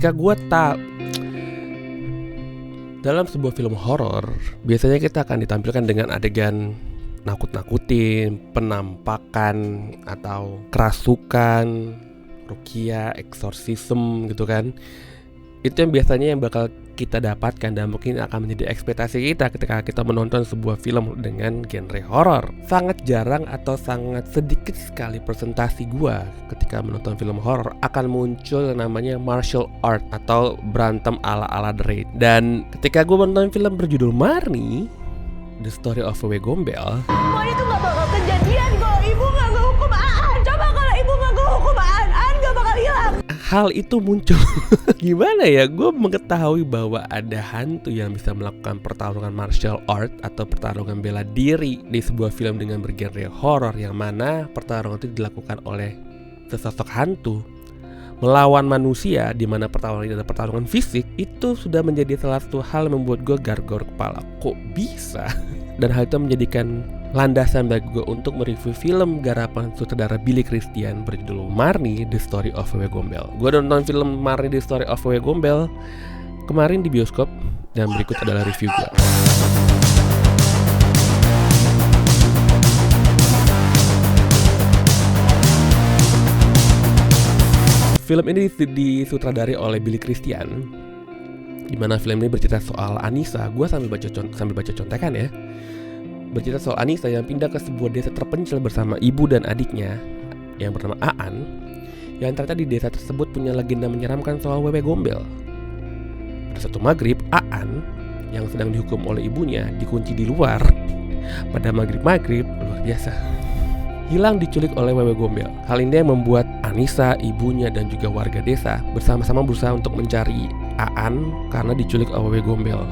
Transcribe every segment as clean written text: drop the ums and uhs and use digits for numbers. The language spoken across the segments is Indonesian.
ketika gue dalam sebuah film horor, biasanya kita akan ditampilkan dengan adegan nakut-nakutin, penampakan atau kerasukan, ruqyah, eksorsisme gitu kan. Itu yang biasanya yang bakal kita dapatkan dan mungkin akan menjadi ekspektasi kita ketika kita menonton sebuah film dengan genre horor. Sangat jarang atau sangat sedikit sekali presentasi gua ketika menonton film horor akan muncul yang namanya martial art atau berantem ala-ala The Raid. Dan ketika gua menonton film berjudul Marnie, The Story of Wewe Gombel, semua itu gak bakal kejadian kalau ibu gak ngehukum Aan. Coba kalau ibu gak ngehukum Aan gak bakal hilang. hal itu muncul. Gimana ya, gue mengetahui bahwa ada hantu yang bisa melakukan pertarungan martial art atau pertarungan bela diri di sebuah film dengan bergenre horor, yang mana pertarungan itu dilakukan oleh sesosok hantu melawan manusia, di mana pertarungan ini adalah pertarungan fisik. Itu sudah menjadi salah satu hal yang membuat gue gargor kepala. Kok bisa? Dan hal itu menjadikan landasan bagi gue untuk mereview film garapan sutradara Billy Christian berjudul Marnie, The Story of Wewe Gombel. Gue udah nonton film Marnie, The Story of Wewe Gombel kemarin di bioskop, dan berikut adalah review gue. Film ini disutradari oleh Billy Christian, di mana film ini bercerita soal Anissa. Gue sambil baca contekan ya. Bercerita soal Anissa yang pindah ke sebuah desa terpencil bersama ibu dan adiknya yang bernama Aan, yang ternyata di desa tersebut punya legenda menyeramkan soal Wewe Gombel. Pada suatu maghrib, Aan yang sedang dihukum oleh ibunya dikunci di luar. Pada maghrib luar biasa, hilang diculik oleh Wewe Gombel. Hal ini yang membuat Anissa, ibunya, dan juga warga desa bersama-sama berusaha untuk mencari Aan karena diculik oleh Wewe Gombel.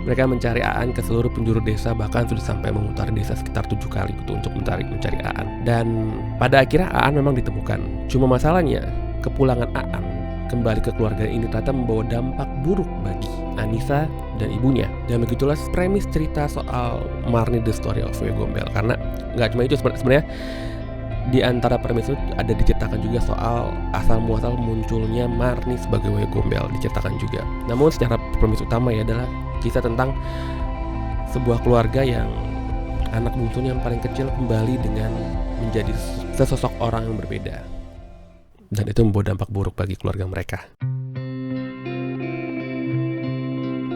Mereka mencari Aan ke seluruh penjuru desa, bahkan sudah sampai memutari desa sekitar 7 kali untuk mencari Aan. Dan pada akhirnya Aan memang ditemukan. Cuma masalahnya, kepulangan Aan kembali ke keluarga ini ternyata membawa dampak buruk bagi Anissa dan ibunya. Dan begitulah premis cerita soal Marnie, The Story of Wewe Gombel. Karena nggak cuma itu, sebenarnya di antara premis itu ada diceritakan juga soal asal muasal munculnya Marnie sebagai Wewe Gombel, diceritakan juga. Namun secara premis utama ya adalah kisah tentang sebuah keluarga yang anak bungsunya yang paling kecil kembali dengan menjadi sesosok orang yang berbeda, dan itu membawa dampak buruk bagi keluarga mereka.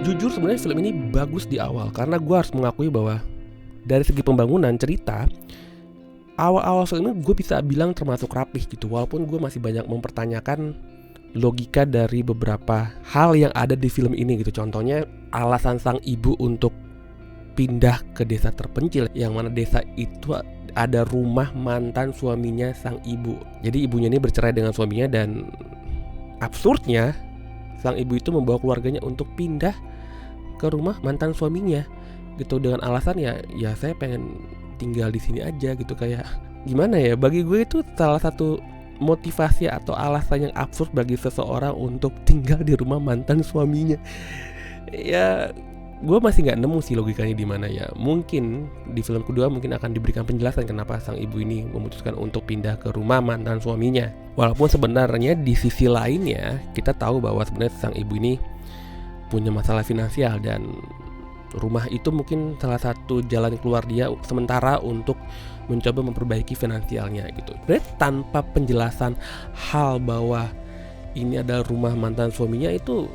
Jujur sebenarnya film ini bagus di awal, karena gue harus mengakui bahwa dari segi pembangunan cerita, awal-awal film ini gue bisa bilang termasuk rapih gitu. Walaupun gue masih banyak mempertanyakan logika dari beberapa hal yang ada di film ini gitu. Contohnya alasan sang ibu untuk pindah ke desa terpencil, yang mana desa itu ada rumah mantan suaminya sang ibu. Jadi ibunya ini bercerai dengan suaminya, dan absurdnya sang ibu itu membawa keluarganya untuk pindah ke rumah mantan suaminya gitu, dengan alasan ya saya pengen tinggal di sini aja gitu. Kayak gimana ya, bagi gue itu salah satu motivasi atau alasan yang absurd bagi seseorang untuk tinggal di rumah mantan suaminya. Ya gue masih nggak nemu sih logikanya di mana ya. Mungkin di film kedua mungkin akan diberikan penjelasan kenapa sang ibu ini memutuskan untuk pindah ke rumah mantan suaminya. Walaupun sebenarnya di sisi lainnya kita tahu bahwa sebenarnya sang ibu ini punya masalah finansial, dan rumah itu mungkin salah satu jalan keluar dia sementara untuk mencoba memperbaiki finansialnya gitu. Berarti tanpa penjelasan hal bahwa ini adalah rumah mantan suaminya itu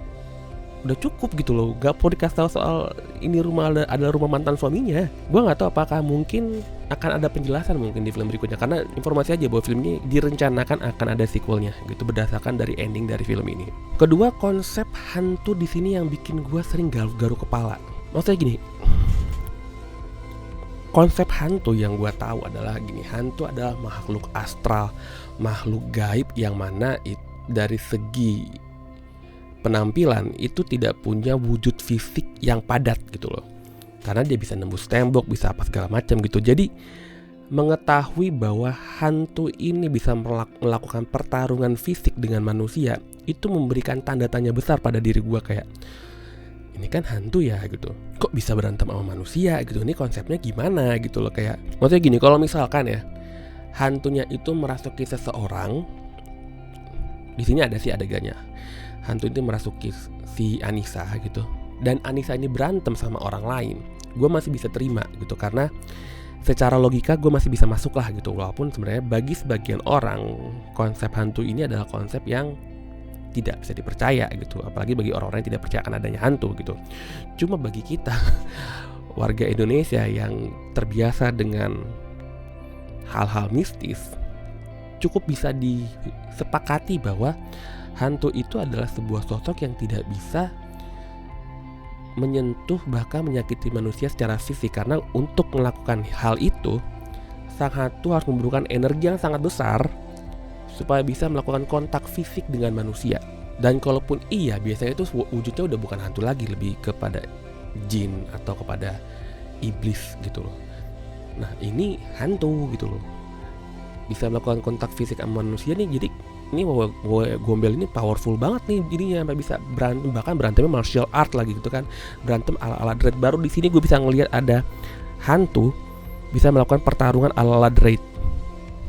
udah cukup gitu loh. Gak perlu dikasih tahu soal ini rumah adalah rumah mantan suaminya. Gue gak tahu apakah mungkin akan ada penjelasan mungkin di film berikutnya, karena informasi aja bahwa film ini direncanakan akan ada sequelnya gitu, berdasarkan dari ending dari film ini. Kedua, konsep hantu di sini yang bikin gue sering garuk kepala. Maksudnya gini, konsep hantu yang gue tahu adalah gini, hantu adalah makhluk astral, makhluk gaib yang mana dari segi penampilan itu tidak punya wujud fisik yang padat gitu loh. Karena dia bisa nembus tembok, bisa apa segala macam gitu. Jadi mengetahui bahwa hantu ini bisa melakukan pertarungan fisik dengan manusia, itu memberikan tanda tanya besar pada diri gue. Kayak ini kan hantu ya gitu, kok bisa berantem sama manusia gitu, ini konsepnya gimana gitu loh. Kayak maksudnya gini, kalau misalkan ya hantunya itu merasuki seseorang, Di sini ada sih adegannya hantu itu merasuki si Anissa gitu, dan Anissa ini berantem sama orang lain. Gue masih bisa terima gitu, karena secara logika gue masih bisa masuk lah gitu. Walaupun sebenarnya bagi sebagian orang konsep hantu ini adalah konsep yang tidak bisa dipercaya gitu, apalagi bagi orang-orang yang tidak percaya akan adanya hantu gitu. Cuma bagi kita warga Indonesia yang terbiasa dengan hal-hal mistis, cukup bisa disepakati bahwa hantu itu adalah sebuah sosok yang tidak bisa menyentuh bahkan menyakiti manusia secara fisik. Karena untuk melakukan hal itu, sang hantu harus memerlukan energi yang sangat besar supaya bisa melakukan kontak fisik dengan manusia. Dan kalaupun iya, biasanya itu wujudnya udah bukan hantu lagi, lebih kepada jin atau kepada iblis gitu loh. Nah ini hantu gitu loh, bisa melakukan kontak fisik sama manusia nih. Jadi ini Wewe Gombel ini powerful banget nih jadinya, sampai bisa berantem, bahkan berantemnya martial art lagi gitu kan, berantem ala-ala Dread. Baru di sini gue bisa ngelihat ada hantu bisa melakukan pertarungan ala-ala Dread.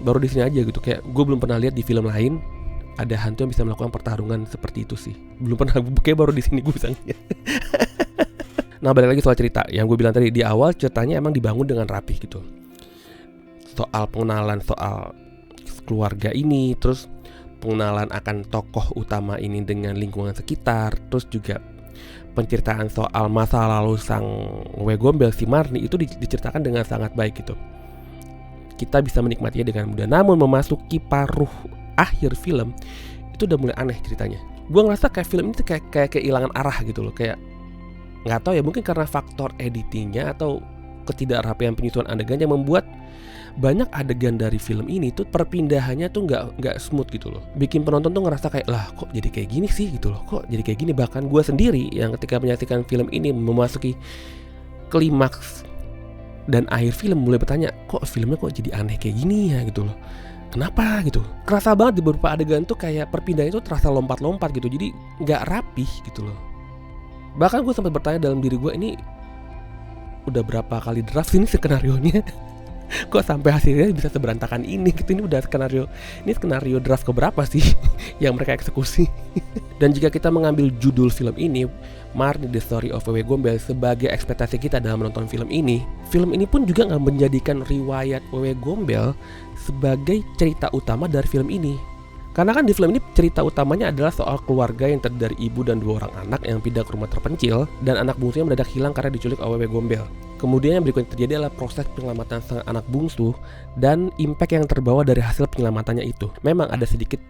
Baru di sini aja gitu, kayak gue belum pernah lihat di film lain ada hantu yang bisa melakukan pertarungan seperti itu sih. Belum pernah, kayak baru di sini gue bisa lihat. Nah balik lagi soal cerita yang gue bilang tadi di awal, ceritanya emang dibangun dengan rapih gitu. Soal pengenalan soal keluarga ini, terus pengenalan akan tokoh utama ini dengan lingkungan sekitar, terus juga penceritaan soal masa lalu sang Wewe Gombel si Marni itu diceritakan dengan sangat baik gitu. Kita bisa menikmatinya dengan mudah. Namun memasuki paruh akhir film itu udah mulai aneh ceritanya. Gue ngerasa kayak film ini tuh kayak kehilangan arah gitu loh. Kayak nggak tahu ya, mungkin karena faktor editingnya atau ketidakrapian penyusunan adegan yang membuat banyak adegan dari film ini tuh perpindahannya tuh nggak smooth gitu loh. Bikin penonton tuh ngerasa kayak, lah kok jadi kayak gini sih gitu loh. Kok jadi kayak gini. Bahkan gue sendiri yang ketika menyaksikan film ini memasuki klimaks dan akhir film mulai bertanya, kok filmnya kok jadi aneh kayak gini ya gitu loh. Kenapa gitu? Kerasa banget di beberapa adegan tuh kayak perpindahan itu terasa lompat-lompat gitu. Jadi nggak rapih gitu loh. Bahkan gue sempat bertanya dalam diri gue, ini udah berapa kali draft ini skenarionya? Kok sampai hasilnya bisa seberantakan ini gitu. Ini udah skenario draft keberapa sih yang mereka eksekusi. Dan jika kita mengambil judul film ini, Marni The Story of Wewe Gombel, sebagai ekspektasi kita dalam menonton film ini pun juga nggak menjadikan riwayat Wewe Gombel sebagai cerita utama dari film ini. Karena kan di film ini cerita utamanya adalah soal keluarga yang terdiri dari ibu dan 2 orang anak yang pindah ke rumah terpencil, dan anak bungsunya mendadak hilang karena diculik oleh Wewe Gombel. Kemudian yang berikutnya terjadi adalah proses penyelamatan sang anak bungsu dan impact yang terbawa dari hasil penyelamatannya itu. Memang ada sedikit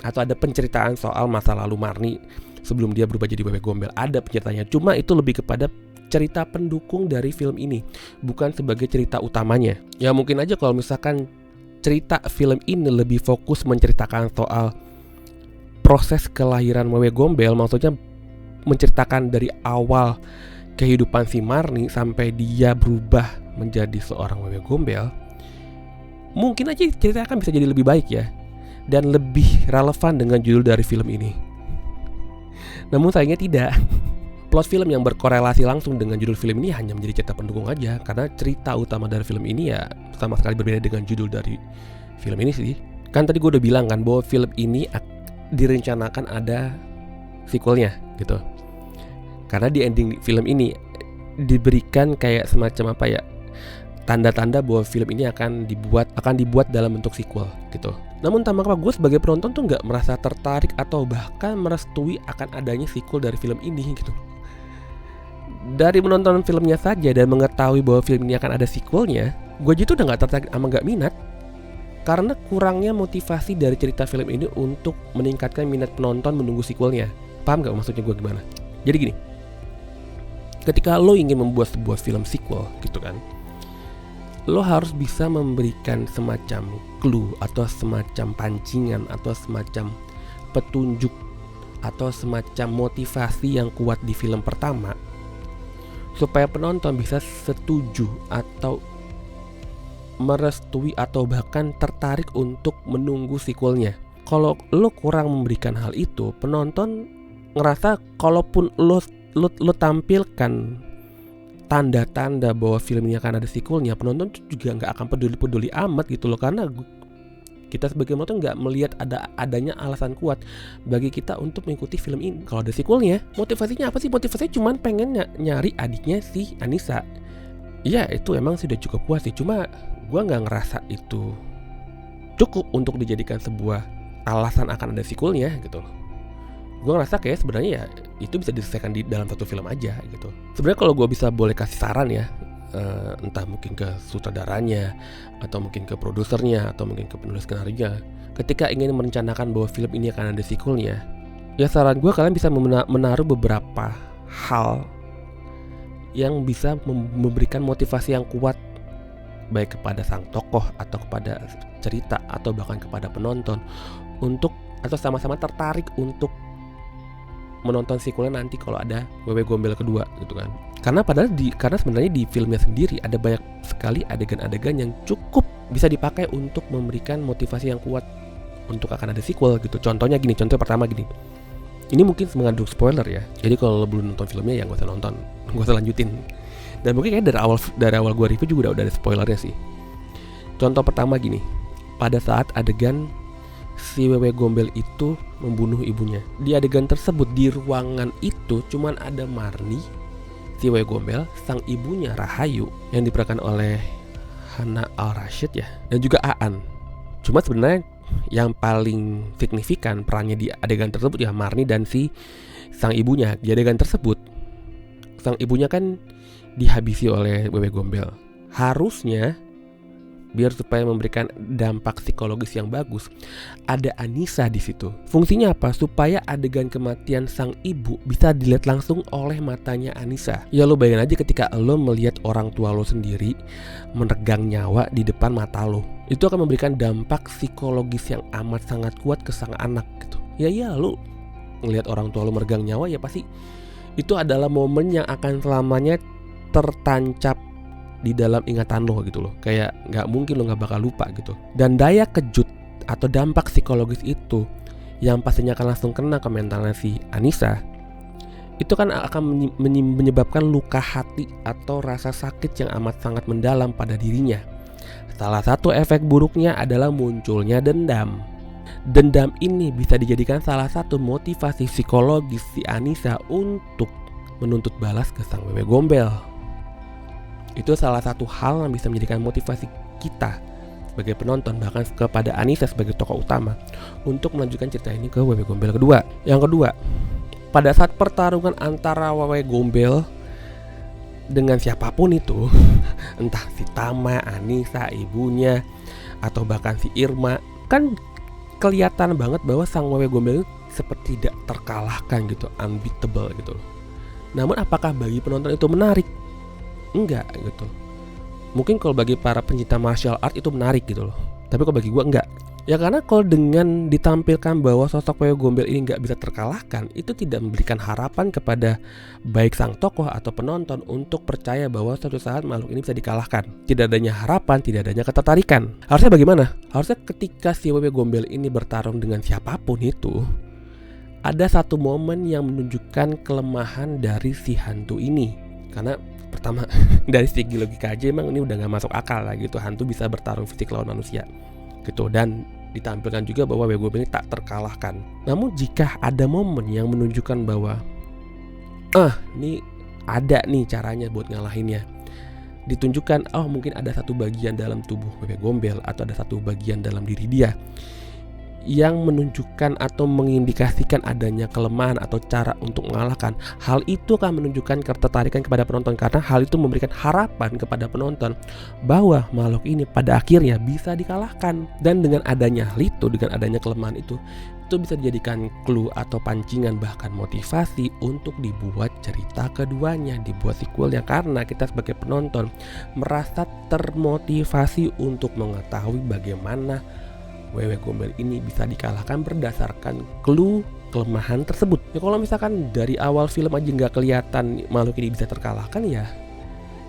atau ada penceritaan soal masa lalu Marni sebelum dia berubah jadi Wewe Gombel. Ada penceritanya, cuma itu lebih kepada cerita pendukung dari film ini, bukan sebagai cerita utamanya. Ya mungkin aja kalau misalkan cerita film ini lebih fokus menceritakan soal proses kelahiran Wewe Gombel, maksudnya menceritakan dari awal kehidupan si Marni sampai dia berubah menjadi seorang Wewe Gombel, mungkin aja cerita akan bisa jadi lebih baik ya, dan lebih relevan dengan judul dari film ini. Namun sayangnya tidak. Plot film yang berkorelasi langsung dengan judul film ini hanya menjadi cerita pendukung aja, karena cerita utama dari film ini ya sama sekali berbeda dengan judul dari film ini sih. Kan tadi gue udah bilang kan bahwa film ini direncanakan ada sequelnya gitu. Karena di ending film ini diberikan kayak semacam apa ya, tanda-tanda bahwa film ini akan dibuat dalam bentuk sequel gitu. Namun tanpa gue sebagai penonton tuh nggak merasa tertarik atau bahkan merestui akan adanya sequel dari film ini gitu. Dari menonton filmnya saja dan mengetahui bahwa film ini akan ada sequelnya, gue gitu udah nggak tertarik sama nggak minat. Karena kurangnya motivasi dari cerita film ini untuk meningkatkan minat penonton menunggu sequelnya. Paham nggak maksudnya gue gimana? Jadi gini, ketika lo ingin membuat sebuah film sequel gitu kan, lo harus bisa memberikan semacam clue atau semacam pancingan atau semacam petunjuk atau semacam motivasi yang kuat di film pertama, supaya penonton bisa setuju atau merestui atau bahkan tertarik untuk menunggu sequelnya. Kalau lo kurang memberikan hal itu, penonton ngerasa kalaupun lo tampilkan tanda-tanda bahwa film ini akan ada sequelnya, penonton juga nggak akan peduli amat gitu loh. Karena Kita sebagai penonton nggak melihat adanya alasan kuat bagi kita untuk mengikuti film ini. Kalau ada sequelnya, motivasinya apa sih? Motivasinya cuma pengen nyari adiknya si Anissa. Ya itu emang sudah cukup puas sih. Cuma gue nggak ngerasa itu cukup untuk dijadikan sebuah alasan akan ada sequelnya gitu loh. Gue ngerasa kayak sebenarnya ya itu bisa diselesaikan di dalam satu film aja gitu. Sebenarnya kalau gue bisa boleh kasih saran ya, entah mungkin ke sutradaranya atau mungkin ke produsernya atau mungkin ke penulis skenario, ketika ingin merencanakan bahwa film ini akan ada sequelnya, ya saran gue kalian bisa menaruh beberapa hal yang bisa memberikan motivasi yang kuat baik kepada sang tokoh atau kepada cerita atau bahkan kepada penonton untuk atau sama-sama tertarik untuk menonton sequelnya nanti kalau ada Wewe Gombel kedua gitu kan. Karena sebenarnya di filmnya sendiri ada banyak sekali adegan-adegan yang cukup bisa dipakai untuk memberikan motivasi yang kuat untuk akan ada sequel gitu. Contoh pertama gini. Ini mungkin mengandung spoiler ya. Jadi kalau lo belum nonton filmnya ya gak usah nonton, gak usah lanjutin. Dan mungkin kayak dari awal gue review juga udah ada spoilernya sih. Contoh pertama gini. Pada saat adegan si Wewe Gombel itu membunuh ibunya, di adegan tersebut di ruangan itu cuman ada Marni, si Wewe Gombel, sang ibunya Rahayu yang diperankan oleh Hana Al-Rashid ya, dan juga Aan. Cuma sebenarnya yang paling signifikan perannya di adegan tersebut ya Marni dan si sang ibunya. Di adegan tersebut sang ibunya kan dihabisi oleh Wewe Gombel. Harusnya biar supaya memberikan dampak psikologis yang bagus, ada Anissa di situ. Fungsinya apa? Supaya adegan kematian sang ibu bisa dilihat langsung oleh matanya Anissa. Ya lo bayangin aja ketika lo melihat orang tua lo sendiri meregang nyawa di depan mata lo, itu akan memberikan dampak psikologis yang amat sangat kuat ke sang anak gitu. Ya lo ngelihat orang tua lo meregang nyawa, ya pasti itu adalah momen yang akan selamanya tertancap di dalam ingatan lo gitu loh. Kayak gak mungkin lo gak bakal lupa gitu. Dan daya kejut atau dampak psikologis itu yang pastinya akan langsung kena ke mentalnya si Anissa, itu kan akan menyebabkan luka hati atau rasa sakit yang amat sangat mendalam pada dirinya. Salah satu efek buruknya adalah munculnya dendam. Dendam ini bisa dijadikan salah satu motivasi psikologis si Anissa untuk menuntut balas ke sang Wewe Gombel. Itu salah satu hal yang bisa menjadikan motivasi kita sebagai penonton, bahkan kepada Anissa sebagai tokoh utama, untuk melanjutkan cerita ini ke Wewe Gombel kedua. Yang kedua, pada saat pertarungan antara Wewe Gombel dengan siapapun itu, entah si Tama, Anissa, ibunya, atau bahkan si Irma, kan kelihatan banget bahwa sang Wewe Gombel seperti tidak terkalahkan gitu, unbeatable gitu. Namun apakah bagi penonton itu menarik? Enggak gitu. Mungkin kalau bagi para pencinta martial art itu menarik gitu loh, tapi kalau bagi gue enggak. Ya karena kalau dengan ditampilkan bahwa sosok Wewe Gombel ini enggak bisa terkalahkan, itu tidak memberikan harapan kepada baik sang tokoh atau penonton untuk percaya bahwa suatu saat makhluk ini bisa dikalahkan. Tidak adanya harapan, tidak adanya ketertarikan. Harusnya bagaimana? Harusnya ketika si Wewe Gombel ini bertarung dengan siapapun itu, ada satu momen yang menunjukkan kelemahan dari si hantu ini. Karena pertama, dari segi logika aja emang ini udah gak masuk akal lah gitu, hantu bisa bertarung fisik lawan manusia gitu. Dan ditampilkan juga bahwa Wewe Gombel ini tak terkalahkan. Namun jika ada momen yang menunjukkan bahwa ini ada nih caranya buat ngalahinnya, ditunjukkan mungkin ada satu bagian dalam tubuh Wewe Gombel atau ada satu bagian dalam diri dia yang menunjukkan atau mengindikasikan adanya kelemahan atau cara untuk mengalahkan, hal itu akan menunjukkan ketertarikan kepada penonton, karena hal itu memberikan harapan kepada penonton bahwa makhluk ini pada akhirnya bisa dikalahkan. Dan dengan adanya hal itu, dengan adanya kelemahan itu bisa dijadikan clue atau pancingan, bahkan motivasi untuk dibuat cerita keduanya, dibuat sequelnya, karena kita sebagai penonton merasa termotivasi untuk mengetahui bagaimana Wewe Gombel ini bisa dikalahkan berdasarkan clue kelemahan tersebut. Ya kalau misalkan dari awal film aja nggak kelihatan makhluk ini bisa terkalahkan, ya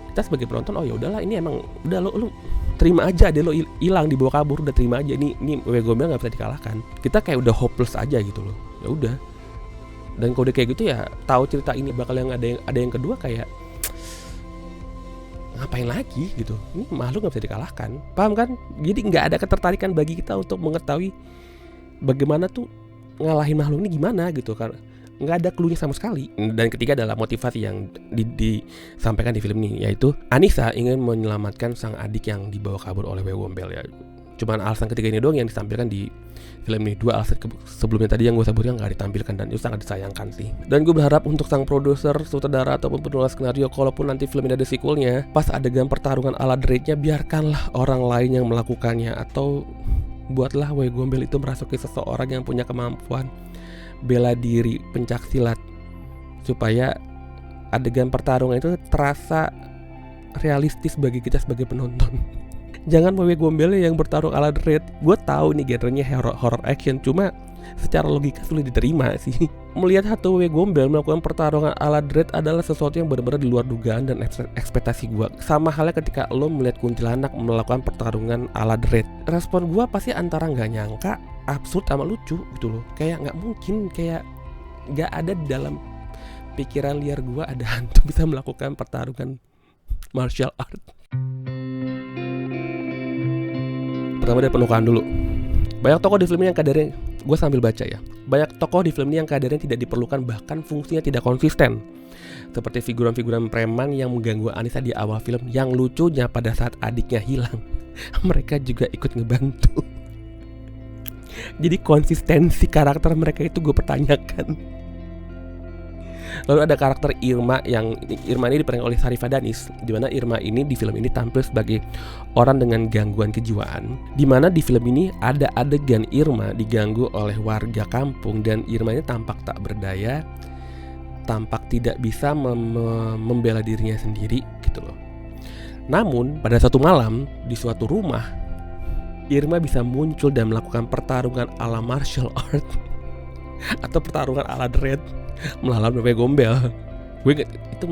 kita sebagai penonton ya udahlah, ini emang udah lo terima aja deh, lo hilang dibawa kabur, udah terima aja ini Wewe Gombel nggak bisa dikalahkan. Kita kayak udah hopeless aja gitu loh. Ya udah. Dan kalau udah kayak gitu ya tahu cerita ini bakal ada yang kedua, kayak ngapain lagi gitu, ini makhluk nggak bisa dikalahkan, paham kan? Jadi nggak ada ketertarikan bagi kita untuk mengetahui bagaimana tuh ngalahin makhluk ini gimana gitu, karena nggak ada cluenya sama sekali. Dan ketiga adalah motivasi yang disampaikan di film ini, yaitu Anissa ingin menyelamatkan sang adik yang dibawa kabur oleh Wewe Gombel ya. Cuman alasan ketiga ini doang yang ditampilkan di film ini. 2 alasan sebelumnya tadi yang gue sebutkan nggak ditampilkan, dan itu sangat disayangkan sih. Dan gue berharap untuk sang produser, sutradara ataupun penulis skenario, kalaupun nanti film ini ada sequelnya, pas adegan pertarungan ala Dread-nya biarkanlah orang lain yang melakukannya, atau buatlah Wewe Gombel itu merasuki seseorang yang punya kemampuan bela diri pencak silat, supaya adegan pertarungan itu terasa realistis bagi kita sebagai penonton. Jangan Wewe Gombel yang bertarung ala Dread. Gue tahu nih genrenya horror action, cuma secara logika sulit diterima sih. Melihat satu Wewe Gombel melakukan pertarungan ala Dread adalah sesuatu yang benar-benar di luar dugaan dan ekspektasi gue. Sama halnya ketika lo melihat kuntilanak melakukan pertarungan ala Dread. Respon gue pasti antara nggak nyangka, absurd sama lucu gitu loh. Kayak nggak mungkin, kayak nggak ada di dalam pikiran liar gue ada hantu bisa melakukan pertarungan martial art. Pertama dari penukaan dulu. Banyak tokoh di film ini yang kadarnya, gue sambil baca ya, banyak tokoh di film ini yang kadarnya tidak diperlukan, bahkan fungsinya tidak konsisten. Seperti figuran-figuran preman yang mengganggu Anissa di awal film, yang lucunya pada saat adiknya hilang mereka juga ikut ngebantu. Jadi konsistensi karakter mereka itu gue pertanyakan. Lalu ada karakter Irma, yang Irma ini diperankan oleh Sharifah Danis, di mana Irma ini di film ini tampil sebagai orang dengan gangguan kejiwaan. Di mana di film ini ada adegan Irma diganggu oleh warga kampung, dan Irma ini tampak tak berdaya, tampak tidak bisa membela dirinya sendiri gitu loh. Namun pada satu malam di suatu rumah, Irma bisa muncul dan melakukan pertarungan ala martial art atau pertarungan ala Dread melawan Wewe Gombel. Waktu itu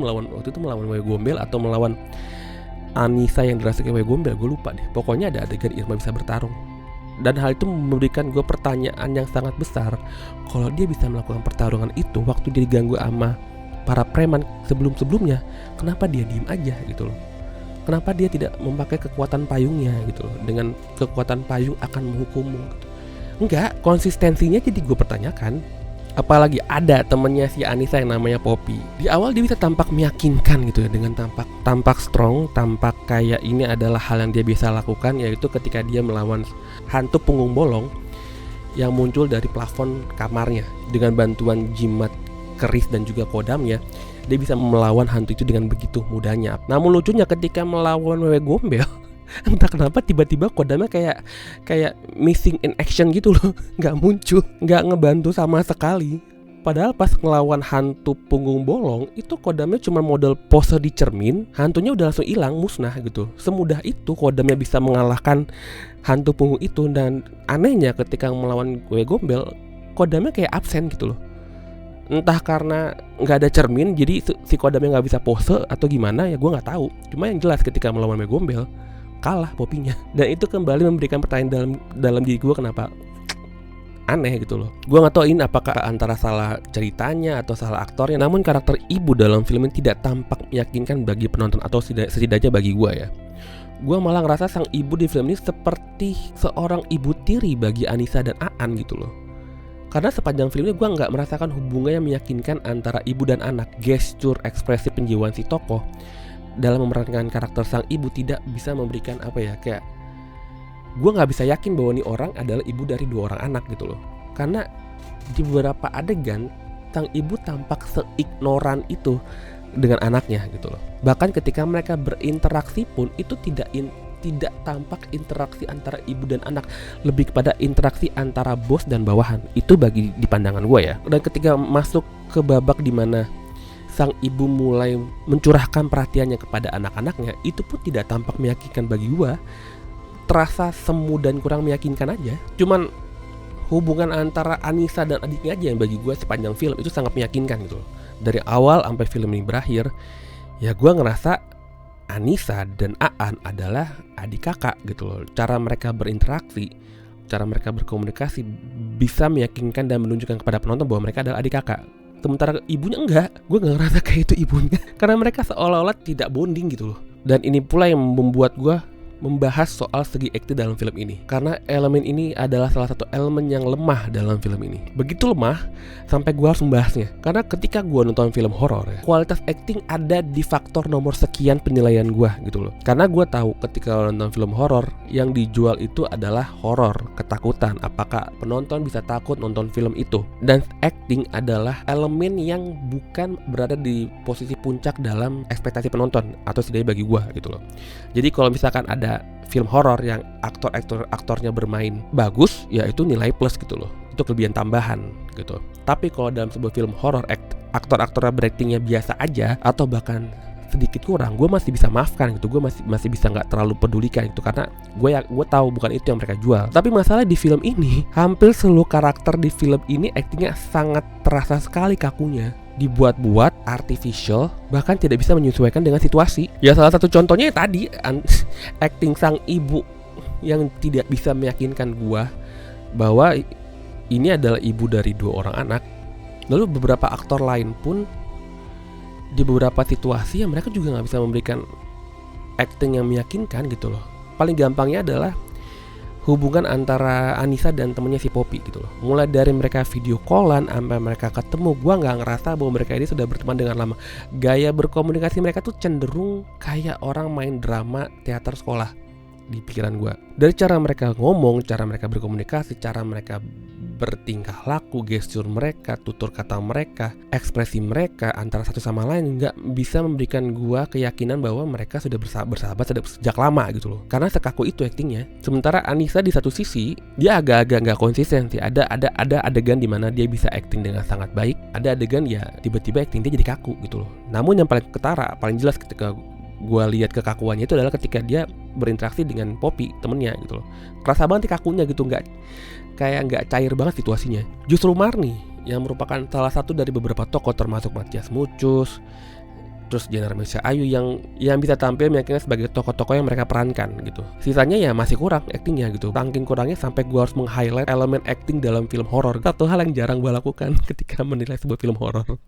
melawan Wewe Gombel atau melawan Anissa yang dirasuki Wewe Gombel, gue lupa deh. Pokoknya ada adegan Irma bisa bertarung. Dan hal itu memberikan gue pertanyaan yang sangat besar. Kalau dia bisa melakukan pertarungan itu waktu dia diganggu sama para preman sebelum-sebelumnya, kenapa dia diem aja gitu loh? Kenapa dia tidak memakai kekuatan payungnya gitu loh? Dengan kekuatan payung akan menghukummu gitu. Enggak, konsistensinya jadi gue pertanyakan. Apalagi ada temennya si Anissa yang namanya Poppy. Di awal dia bisa tampak meyakinkan gitu ya, dengan tampak strong, tampak kayak ini adalah hal yang dia bisa lakukan, yaitu ketika dia melawan hantu punggung bolong yang muncul dari plafon kamarnya. Dengan bantuan jimat keris dan juga kodamnya, dia bisa melawan hantu itu dengan begitu mudahnya. Namun lucunya ketika melawan Wewe Gombel, entah kenapa tiba-tiba kodamnya kayak missing in action gitu loh. Gak muncul, gak ngebantu sama sekali. Padahal pas ngelawan hantu punggung bolong, itu kodamnya cuma model pose di cermin, hantunya udah langsung hilang, musnah gitu. Semudah itu kodamnya bisa mengalahkan hantu punggung itu. Dan anehnya ketika melawan Wewe Gombel, kodamnya kayak absen gitu loh. Entah karena gak ada cermin, jadi si kodamnya gak bisa pose atau gimana ya, gue gak tahu. Cuma yang jelas ketika melawan Wewe Gombel, kalah Poppy-nya. Dan itu kembali memberikan pertanyaan dalam diri gue, kenapa aneh gitu loh. Gue gak tahu ini apakah antara salah ceritanya atau salah aktornya, namun karakter ibu dalam film ini tidak tampak meyakinkan bagi penonton, atau setidaknya bagi gue ya. Gue malah ngerasa sang ibu di film ini seperti seorang ibu tiri bagi Anissa dan Aan gitu loh. Karena sepanjang film ini gue gak merasakan hubungan yang meyakinkan antara ibu dan anak. Gestur ekspresi penjiwaan si tokoh dalam memerankan karakter sang ibu tidak bisa memberikan apa ya, kayak gue nggak bisa yakin bahwa ini orang adalah ibu dari 2 orang anak gitu loh. Karena di beberapa adegan sang ibu tampak seignoran itu dengan anaknya gitu loh. Bahkan ketika mereka berinteraksi pun itu tidak tampak interaksi antara ibu dan anak, lebih kepada interaksi antara bos dan bawahan. Itu bagi di pandangan gue ya. Dan ketika masuk ke babak dimana sang ibu mulai mencurahkan perhatiannya kepada anak-anaknya, itu pun tidak tampak meyakinkan bagi gua. Terasa semu dan kurang meyakinkan aja. Cuman hubungan antara Anissa dan adiknya aja yang bagi gua sepanjang film itu sangat meyakinkan gitu. Dari awal sampai film ini berakhir, ya gua ngerasa Anissa dan Aan adalah adik kakak gitu loh. Cara mereka berinteraksi, cara mereka berkomunikasi bisa meyakinkan dan menunjukkan kepada penonton bahwa mereka adalah adik kakak. Sementara ibunya enggak, gue gak ngerasa kayak itu ibunya. Karena mereka seolah-olah tidak bonding gitu loh. Dan ini pula yang membuat gue membahas soal segi akting dalam film ini, karena elemen ini adalah salah satu elemen yang lemah dalam film ini. Begitu lemah sampai gue harus membahasnya, karena ketika gue nonton film horor ya, kualitas akting ada di faktor nomor sekian penilaian gue gitu loh. Karena gue tahu ketika nonton film horor yang dijual itu adalah horor, ketakutan. Apakah penonton bisa takut nonton film itu? Dan acting adalah elemen yang bukan berada di posisi puncak dalam ekspektasi penonton, atau setidaknya bagi gue gitu loh. Jadi kalau misalkan ada film horor yang aktornya bermain bagus, ya itu nilai plus gitu loh. Itu kelebihan tambahan gitu. Tapi kalau dalam sebuah film horor aktor-aktornya beraktingnya biasa aja atau bahkan sedikit kurang, gue masih bisa maafkan gitu. Gue masih bisa nggak terlalu pedulikan gitu, karena gue tahu bukan itu yang mereka jual. Tapi masalah di film ini, hampir seluruh karakter di film ini aktingnya sangat terasa sekali kakunya, dibuat-buat, artificial, bahkan tidak bisa menyesuaikan dengan situasi. Ya salah satu contohnya ya tadi acting sang ibu yang tidak bisa meyakinkan gua bahwa ini adalah ibu dari 2 orang anak. Lalu beberapa aktor lain pun di beberapa situasi yang mereka juga nggak bisa memberikan acting yang meyakinkan gitu loh. Paling gampangnya adalah hubungan antara Anissa dan temennya si Poppy gitu loh. Mulai dari mereka video callan sampai mereka ketemu, gua nggak ngerasa bahwa mereka ini sudah berteman dengan lama. Gaya berkomunikasi mereka tuh cenderung kayak orang main drama teater sekolah di pikiran gua. Dari cara mereka ngomong, cara mereka berkomunikasi, cara mereka bertingkah laku, gestur mereka, tutur kata mereka, ekspresi mereka antara satu sama lain nggak bisa memberikan gua keyakinan bahwa mereka sudah bersahabat sejak lama gitu loh. Karena sekaku itu aktingnya. Sementara Anissa di satu sisi dia agak-agak nggak konsisten sih. Ada adegan di mana dia bisa akting dengan sangat baik. Ada adegan ya tiba-tiba akting dia jadi kaku gitu loh. Namun yang paling ketara, paling jelas ketika gue lihat kekakuannya itu adalah ketika dia berinteraksi dengan Poppy temennya gitu loh. Kerasa banget kakunya gitu, nggak cair banget situasinya. Justru Marnie yang merupakan salah satu dari beberapa tokoh termasuk Matias Mucus, terus Diana Mirza Ayu yang bisa tampil meyakinkan sebagai tokoh-tokoh yang mereka perankan gitu. Sisanya ya masih kurang aktingnya gitu. Saking kurangnya sampai gue harus meng-highlight elemen acting dalam film horor. Satu hal yang jarang gue lakukan ketika menilai sebuah film horor.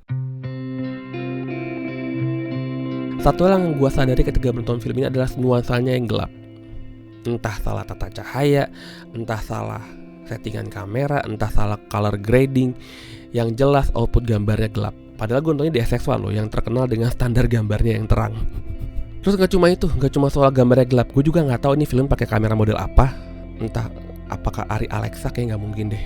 Satu hal yang gue sadari ketika menonton film ini adalah nuansanya yang gelap. Entah salah tata cahaya, entah salah settingan kamera, entah salah color grading. Yang jelas output gambarnya gelap. Padahal gue nontonnya di SX1 loh, yang terkenal dengan standar gambarnya yang terang. Terus gak cuma itu, gak cuma soal gambarnya gelap. Gue juga gak tahu ini film pakai kamera model apa. Entah apakah Arri Alexa, kayak gak mungkin deh.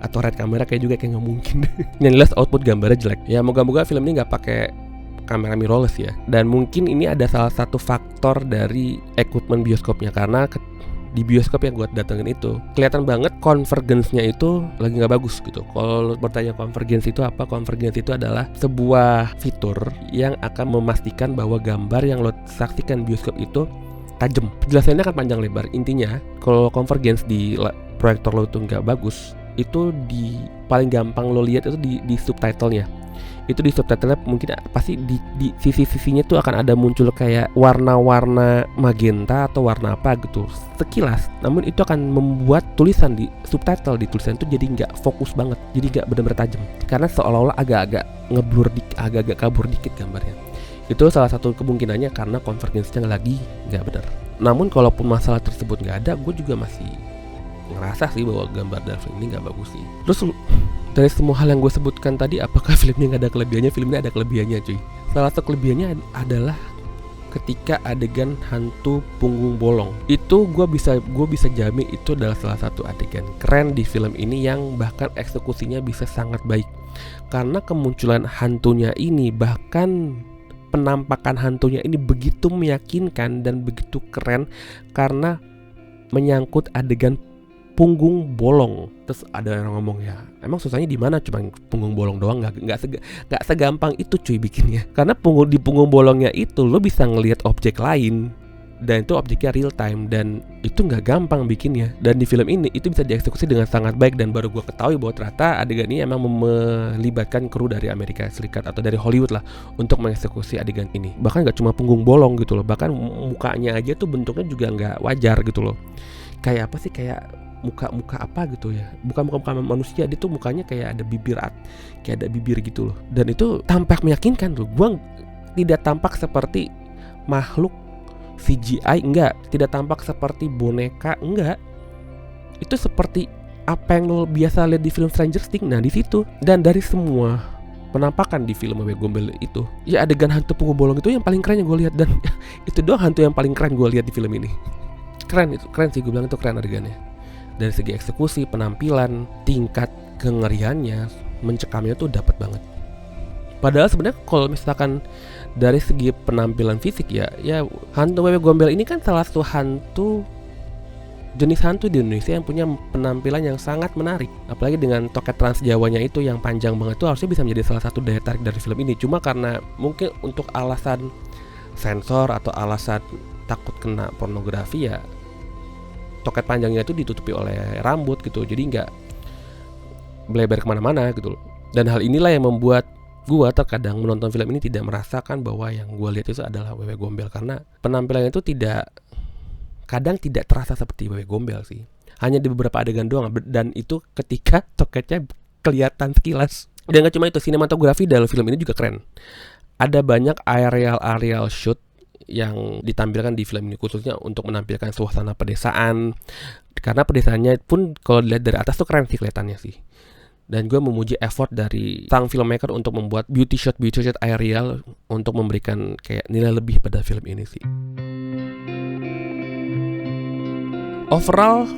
Atau red kamera kayak juga kayak gak mungkin deh. Yang jelas output gambarnya jelek. Ya moga-moga film ini gak pakai kamera mirrorless ya. Dan mungkin ini ada salah satu faktor dari equipment bioskopnya, karena di bioskop yang gue datengin itu kelihatan banget convergence-nya itu lagi nggak bagus gitu. Kalau bertanya convergence itu apa? Convergence itu adalah sebuah fitur yang akan memastikan bahwa gambar yang lo saksikan bioskop itu tajam. Penjelasannya akan panjang lebar. Intinya kalau convergence di proyektor lo itu nggak bagus, itu di paling gampang lo lihat itu di subtitlenya. Itu di subtitlenya mungkin pasti di sisi-sisinya tuh akan ada muncul kayak warna-warna magenta atau warna apa gitu sekilas. Namun itu akan membuat tulisan di subtitle di tulisan itu jadi nggak fokus banget, jadi nggak benar-benar tajam, karena seolah-olah agak-agak ngeblur agak-agak kabur dikit gambarnya. Itu salah satu kemungkinannya karena convergence-nya lagi nggak benar. Namun kalaupun masalah tersebut nggak ada, gue juga masih ngerasa sih bahwa gambar dari film ini nggak bagus sih. Terus dari semua hal yang gue sebutkan tadi, apakah filmnya nggak ada kelebihannya? Film ini ada kelebihannya cuy. Salah satu kelebihannya adalah ketika adegan hantu punggung bolong. Itu gue bisa jamin itu adalah salah satu adegan keren di film ini, yang bahkan eksekusinya bisa sangat baik. Karena kemunculan hantunya ini, bahkan penampakan hantunya ini begitu meyakinkan dan begitu keren, karena menyangkut adegan punggung bolong. Terus ada orang ngomong, ya emang susahnya di mana, cuma punggung bolong doang? Nggak segampang itu cuy bikinnya. Karena di punggung bolongnya itu lo bisa ngelihat objek lain, dan itu objeknya real time, dan itu nggak gampang bikinnya. Dan di film ini itu bisa dieksekusi dengan sangat baik, dan baru gue ketahui bahwa ternyata adegan ini emang melibatkan kru dari Amerika Serikat atau dari Hollywood lah untuk mengeksekusi adegan ini. Bahkan nggak cuma punggung bolong gitu loh, bahkan mukanya aja tuh bentuknya juga nggak wajar gitu loh. Kayak apa sih, kayak muka apa gitu ya, bukan muka manusia, dia tuh mukanya kayak ada bibir gitu loh. Dan itu tampak meyakinkan loh. Gua tidak tampak seperti makhluk CGI, enggak. Tidak tampak seperti boneka, enggak. Itu seperti apa yang lo biasa lihat di film Stranger Things. Nah di situ, dan dari semua penampakan di film Wewe Gombel itu, ya adegan hantu punggung bolong itu yang paling keren yang gue lihat, dan itu doang hantu yang paling keren gue lihat di film ini. Keren sih, gue bilang itu keren adegannya. Dari segi eksekusi, penampilan, tingkat kengeriannya, mencekamnya tuh dapat banget. Padahal sebenarnya kalau misalkan dari segi penampilan fisik ya hantu Wewe Gombel ini kan salah satu jenis hantu di Indonesia yang punya penampilan yang sangat menarik. Apalagi dengan toket Trans Jawanya itu yang panjang banget, itu harusnya bisa menjadi salah satu daya tarik dari film ini. Cuma karena mungkin untuk alasan sensor atau alasan takut kena pornografi, ya toket panjangnya itu ditutupi oleh rambut gitu, jadi nggak melebar kemana-mana gitu loh. Dan hal inilah yang membuat gua terkadang menonton film ini tidak merasakan bahwa yang gua lihat itu adalah Wewe Gombel, karena penampilannya itu kadang tidak terasa seperti Wewe Gombel sih. Hanya di beberapa adegan doang, dan itu ketika toketnya kelihatan sekilas. Dan gak cuma itu, sinematografi dalam film ini juga keren. Ada banyak aerial shoot yang ditampilkan di film ini, khususnya untuk menampilkan suasana pedesaan. Karena pedesaannya pun kalau dilihat dari atas tuh keren sih kelihatannya sih. Dan gue memuji effort dari sang filmmaker untuk membuat beauty shot aerial untuk memberikan kayak nilai lebih pada film ini sih. Overall,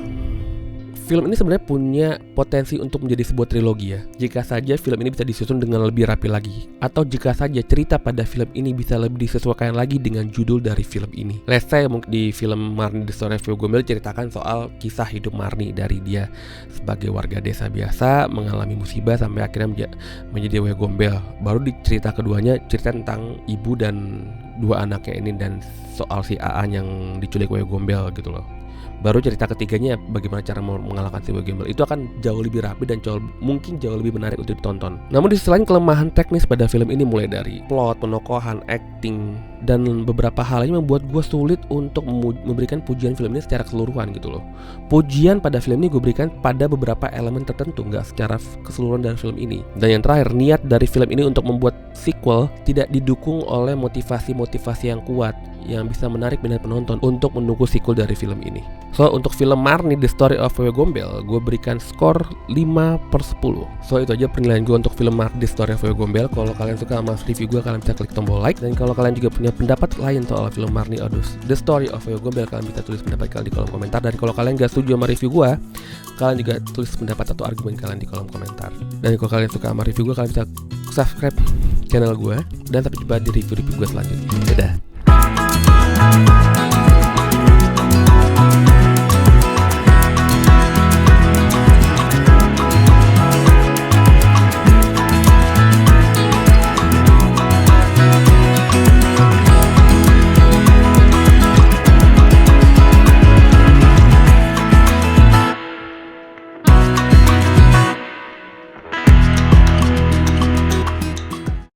film ini sebenarnya punya potensi untuk menjadi sebuah trilogi ya, jika saja film ini bisa disusun dengan lebih rapi lagi, atau jika saja cerita pada film ini bisa lebih disesuaikan lagi dengan judul dari film ini. Let's say di film Marni The Story of Wewe Gombel ceritakan soal kisah hidup Marni, dari dia sebagai warga desa biasa mengalami musibah sampai akhirnya menjadi Wewe Gombel. Baru di cerita keduanya cerita tentang ibu dan dua anaknya ini, dan soal si Aan yang diculik Wewe Gombel gitu loh. Baru cerita ketiganya bagaimana cara mengalahkan si Wewe Gombel. Itu akan jauh lebih rapi dan mungkin jauh lebih menarik untuk ditonton. Namun di sisi lain, kelemahan teknis pada film ini mulai dari plot, penokohan, acting, dan beberapa hal ini membuat gue sulit untuk memberikan pujian film ini secara keseluruhan gitu loh. Pujian pada film ini gue berikan pada beberapa elemen tertentu, nggak secara keseluruhan dari film ini. Dan yang terakhir, niat dari film ini untuk membuat sequel tidak didukung oleh motivasi-motivasi yang kuat yang bisa menarik minat penonton untuk menunggu sequel dari film ini. So, untuk film Marni The Story of Wewe Gombel, gue berikan skor 5/10. So, itu aja penilaian gue untuk film Marni The Story of Wewe Gombel. Kalau kalian suka sama review gue, kalian bisa klik tombol like. Dan kalau kalian juga punya pendapat lain soal film Marni The Story of Wewe Gombel, kalian bisa tulis pendapat kalian di kolom komentar. Dan kalau kalian gak setuju sama review gue, kalian juga tulis pendapat atau argumen kalian di kolom komentar. Dan kalau kalian suka sama review gue, kalian bisa subscribe channel gue. Dan sampai jumpa di review gue selanjutnya. Dadah.